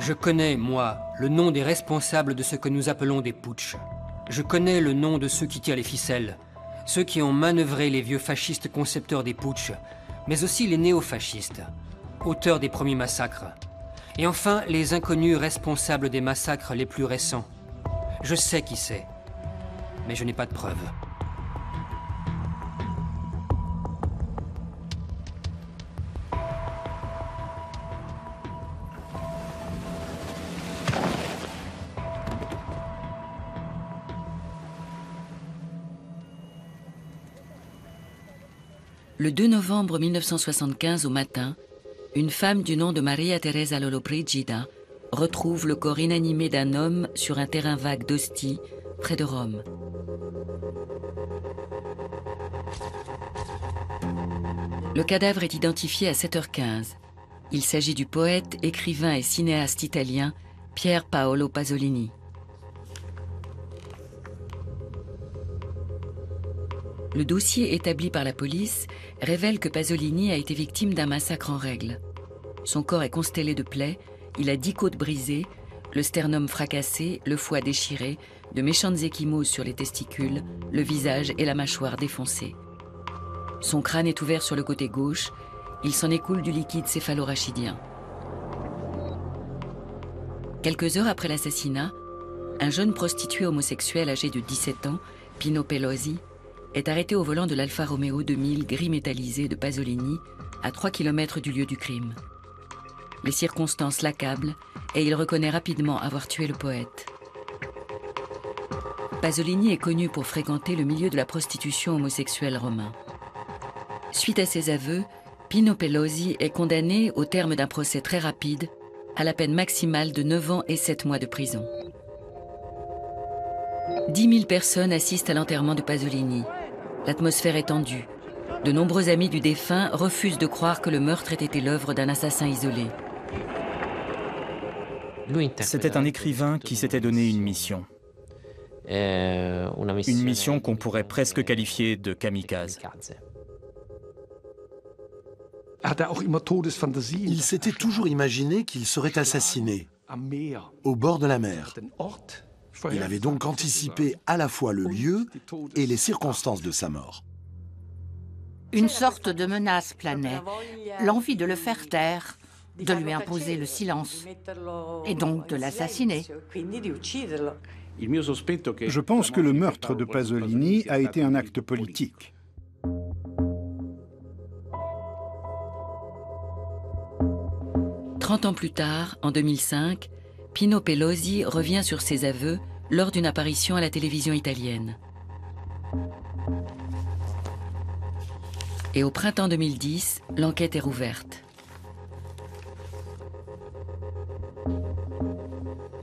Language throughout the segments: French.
Je connais, moi, le nom des responsables de ce que nous appelons des putschs. Je connais le nom de ceux qui tirent les ficelles, ceux qui ont manœuvré les vieux fascistes concepteurs des putschs, mais aussi les néo-fascistes, auteurs des premiers massacres. Et enfin, les inconnus responsables des massacres les plus récents. Je sais qui c'est, mais je n'ai pas de preuves. Le 2 novembre 1975 au matin, une femme du nom de Maria Teresa Lollobrigida retrouve le corps inanimé d'un homme sur un terrain vague d'Ostie, près de Rome. Le cadavre est identifié à 7h15. Il s'agit du poète, écrivain et cinéaste italien Pier Paolo Pasolini. Le dossier établi par la police révèle que Pasolini a été victime d'un massacre en règle. Son corps est constellé de plaies, il a 10 côtes brisées, le sternum fracassé, le foie déchiré, de méchantes ecchymoses sur les testicules, le visage et la mâchoire défoncés. Son crâne est ouvert sur le côté gauche, il s'en écoule du liquide céphalorachidien. Quelques heures après l'assassinat, un jeune prostitué homosexuel âgé de 17 ans, Pino Pelosi, est arrêté au volant de l'Alfa Romeo 2000 gris métallisé de Pasolini, à 3 km du lieu du crime. Les circonstances l'accablent et il reconnaît rapidement avoir tué le poète. Pasolini est connu pour fréquenter le milieu de la prostitution homosexuelle romain. Suite à ses aveux, Pino Pelosi est condamné, au terme d'un procès très rapide, à la peine maximale de 9 ans et 7 mois de prison. 10 000 personnes assistent à l'enterrement de Pasolini. L'atmosphère est tendue. De nombreux amis du défunt refusent de croire que le meurtre ait été l'œuvre d'un assassin isolé. C'était un écrivain qui s'était donné une mission. Une mission qu'on pourrait presque qualifier de kamikaze. Il s'était toujours imaginé qu'il serait assassiné au bord de la mer. Il avait donc anticipé à la fois le lieu et les circonstances de sa mort. Une sorte de menace planait, l'envie de le faire taire, de lui imposer le silence, et donc de l'assassiner. Je pense que le meurtre de Pasolini a été un acte politique. « 30 ans plus tard, en 2005, Pino Pelosi revient sur ses aveux lors d'une apparition à la télévision italienne. Et au printemps 2010, l'enquête est rouverte.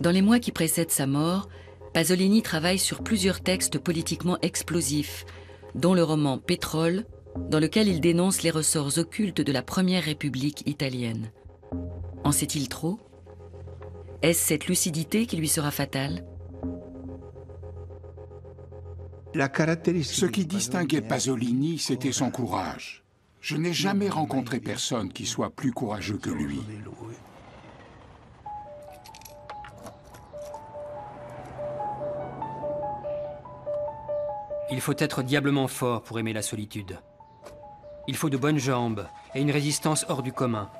Dans les mois qui précèdent sa mort, Pasolini travaille sur plusieurs textes politiquement explosifs, dont le roman Pétrole, dans lequel il dénonce les ressorts occultes de la Première République italienne. En sait-il trop ? Est-ce cette lucidité qui lui sera fatale ? Ce qui distinguait Pasolini, c'était son courage. Je n'ai jamais rencontré personne qui soit plus courageux que lui. Il faut être diablement fort pour aimer la solitude. Il faut de bonnes jambes et une résistance hors du commun.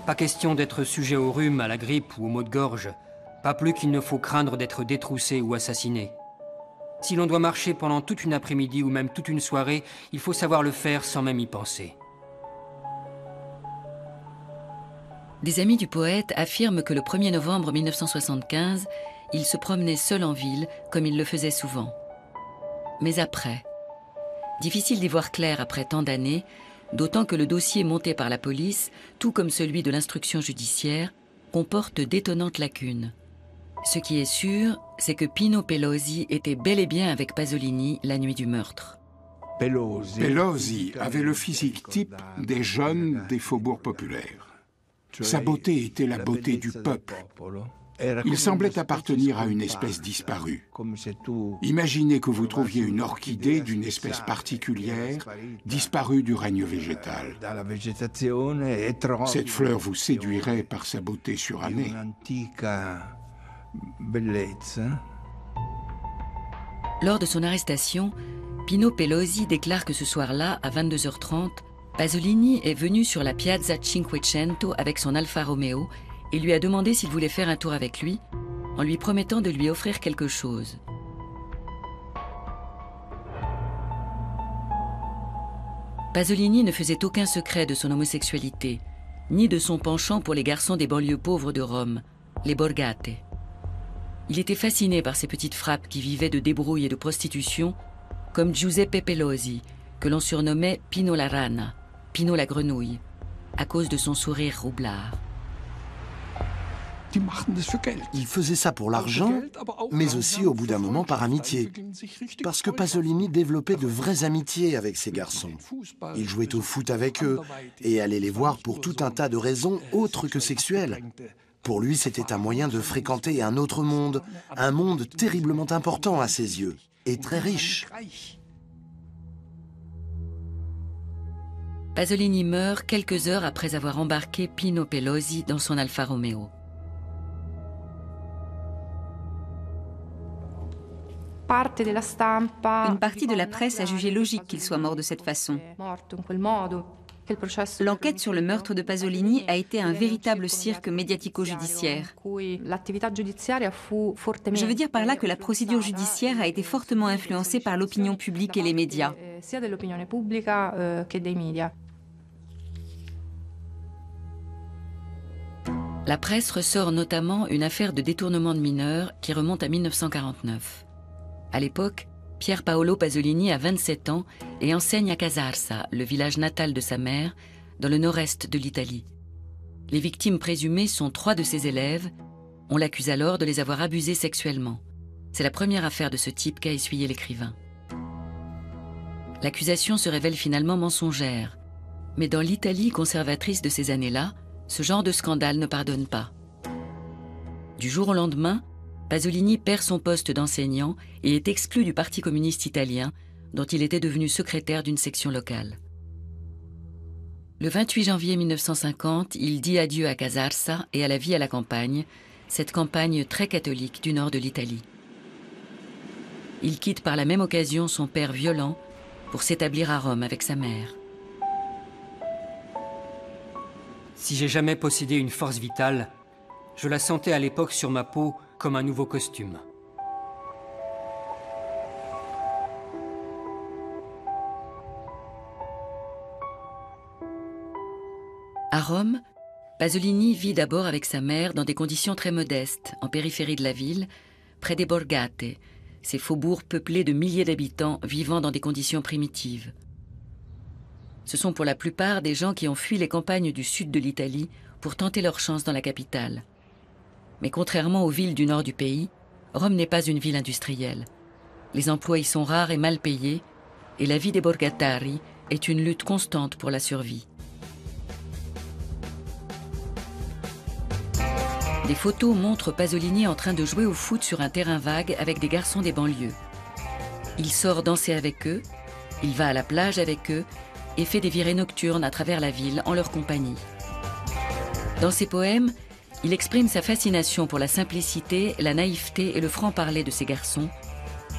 Pas question d'être sujet au rhume, à la grippe ou aux maux de gorge. Pas plus qu'il ne faut craindre d'être détroussé ou assassiné. Si l'on doit marcher pendant toute une après-midi ou même toute une soirée, il faut savoir le faire sans même y penser. Des amis du poète affirment que le 1er novembre 1975, il se promenait seul en ville, comme il le faisait souvent. Mais après, difficile d'y voir clair après tant d'années, d'autant que le dossier monté par la police, tout comme celui de l'instruction judiciaire, comporte d'étonnantes lacunes. Ce qui est sûr, c'est que Pino Pelosi était bel et bien avec Pasolini la nuit du meurtre. Pelosi avait le physique type des jeunes des faubourgs populaires. Sa beauté était la beauté du peuple. Il semblait appartenir à une espèce disparue. Imaginez que vous trouviez une orchidée d'une espèce particulière, disparue du règne végétal. Cette fleur vous séduirait par sa beauté surannée. Lors de son arrestation, Pino Pelosi déclare que ce soir-là, à 22h30, Pasolini est venu sur la Piazza Cinquecento avec son Alfa Romeo et lui a demandé s'il voulait faire un tour avec lui, en lui promettant de lui offrir quelque chose. Pasolini ne faisait aucun secret de son homosexualité, ni de son penchant pour les garçons des banlieues pauvres de Rome, les borgate. Il était fasciné par ces petites frappes qui vivaient de débrouille et de prostitution, comme Giuseppe Pelosi, que l'on surnommait Pino la Rana, Pino la grenouille, à cause de son sourire roublard. Il faisait ça pour l'argent, mais aussi au bout d'un moment par amitié. Parce que Pasolini développait de vraies amitiés avec ces garçons. Il jouait au foot avec eux et allait les voir pour tout un tas de raisons autres que sexuelles. Pour lui, c'était un moyen de fréquenter un autre monde, un monde terriblement important à ses yeux, et très riche. Pasolini meurt quelques heures après avoir embarqué Pino Pelosi dans son Alfa Romeo. Une partie de la presse a jugé logique qu'il soit mort de cette façon. L'enquête sur le meurtre de Pasolini a été un véritable cirque médiatico-judiciaire. Je veux dire par là que la procédure judiciaire a été fortement influencée par l'opinion publique et les médias. La presse ressort notamment une affaire de détournement de mineurs qui remonte à 1949. À l'époque, Pier Paolo Pasolini a 27 ans et enseigne à Casarsa, le village natal de sa mère, dans le nord-est de l'Italie. Les victimes présumées sont 3 de ses élèves. On l'accuse alors de les avoir abusés sexuellement. C'est la première affaire de ce type qu'a essuyé l'écrivain. L'accusation se révèle finalement mensongère. Mais dans l'Italie conservatrice de ces années-là, ce genre de scandale ne pardonne pas. Du jour au lendemain, Pasolini perd son poste d'enseignant et est exclu du Parti communiste italien, dont il était devenu secrétaire d'une section locale. Le 28 janvier 1950, il dit adieu à Casarsa et à la vie à la campagne, cette campagne très catholique du nord de l'Italie. Il quitte par la même occasion son père violent pour s'établir à Rome avec sa mère. Si j'ai jamais possédé une force vitale, je la sentais à l'époque sur ma peau comme un nouveau costume. À Rome, Pasolini vit d'abord avec sa mère dans des conditions très modestes, en périphérie de la ville, près des borgate, ces faubourgs peuplés de milliers d'habitants vivant dans des conditions primitives. Ce sont pour la plupart des gens qui ont fui les campagnes du sud de l'Italie pour tenter leur chance dans la capitale. Mais contrairement aux villes du nord du pays, Rome n'est pas une ville industrielle. Les emplois y sont rares et mal payés, et la vie des borgatari est une lutte constante pour la survie. Des photos montrent Pasolini en train de jouer au foot sur un terrain vague avec des garçons des banlieues. Il sort danser avec eux, il va à la plage avec eux et fait des virées nocturnes à travers la ville en leur compagnie. Dans ses poèmes, il exprime sa fascination pour la simplicité, la naïveté et le franc-parler de ces garçons,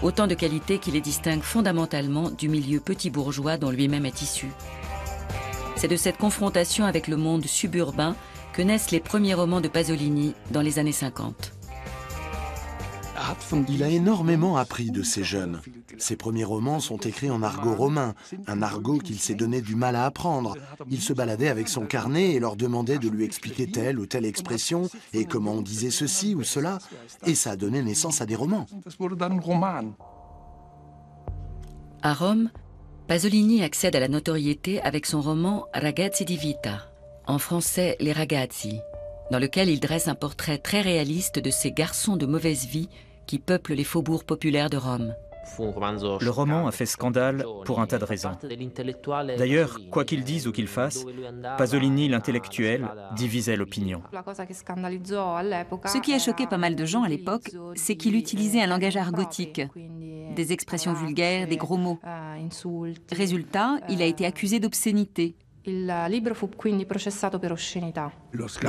autant de qualités qui les distinguent fondamentalement du milieu petit bourgeois dont lui-même est issu. C'est de cette confrontation avec le monde suburbain que naissent les premiers romans de Pasolini dans les années 50. Il a énormément appris de ces jeunes. Ses premiers romans sont écrits en argot romain, un argot qu'il s'est donné du mal à apprendre. Il se baladait avec son carnet et leur demandait de lui expliquer telle ou telle expression et comment on disait ceci ou cela, et ça a donné naissance à des romans. À Rome, Pasolini accède à la notoriété avec son roman Ragazzi di vita, en français Les Ragazzi, dans lequel il dresse un portrait très réaliste de ces garçons de mauvaise vie qui peuplent les faubourgs populaires de Rome. Le roman a fait scandale pour un tas de raisons. D'ailleurs, quoi qu'il dise ou qu'il fasse, Pasolini, l'intellectuel, divisait l'opinion. Ce qui a choqué pas mal de gens à l'époque, c'est qu'il utilisait un langage argotique, des expressions vulgaires, des gros mots. Résultat, il a été accusé d'obscénité. Le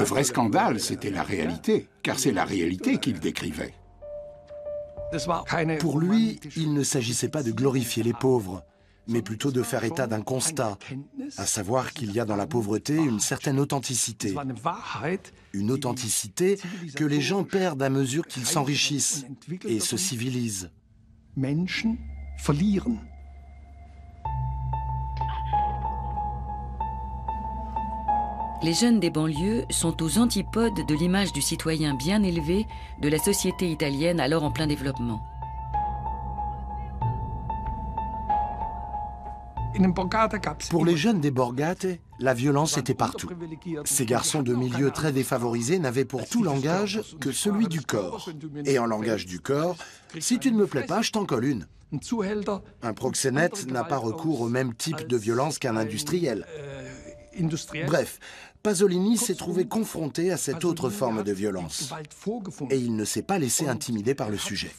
vrai scandale, c'était la réalité, car c'est la réalité qu'il décrivait. Pour lui, il ne s'agissait pas de glorifier les pauvres, mais plutôt de faire état d'un constat, à savoir qu'il y a dans la pauvreté une certaine authenticité. Une authenticité que les gens perdent à mesure qu'ils s'enrichissent et se civilisent. Les jeunes des banlieues sont aux antipodes de l'image du citoyen bien élevé de la société italienne alors en plein développement. Pour les jeunes des Borgate, la violence était partout. Ces garçons de milieux très défavorisés n'avaient pour tout langage que celui du corps. Et en langage du corps, si tu ne me plais pas, je t'en colle une. Un proxénète n'a pas recours au même type de violence qu'un industriel. Bref, Pasolini s'est trouvé confronté à cette autre forme de violence. Et il ne s'est pas laissé intimider par le sujet.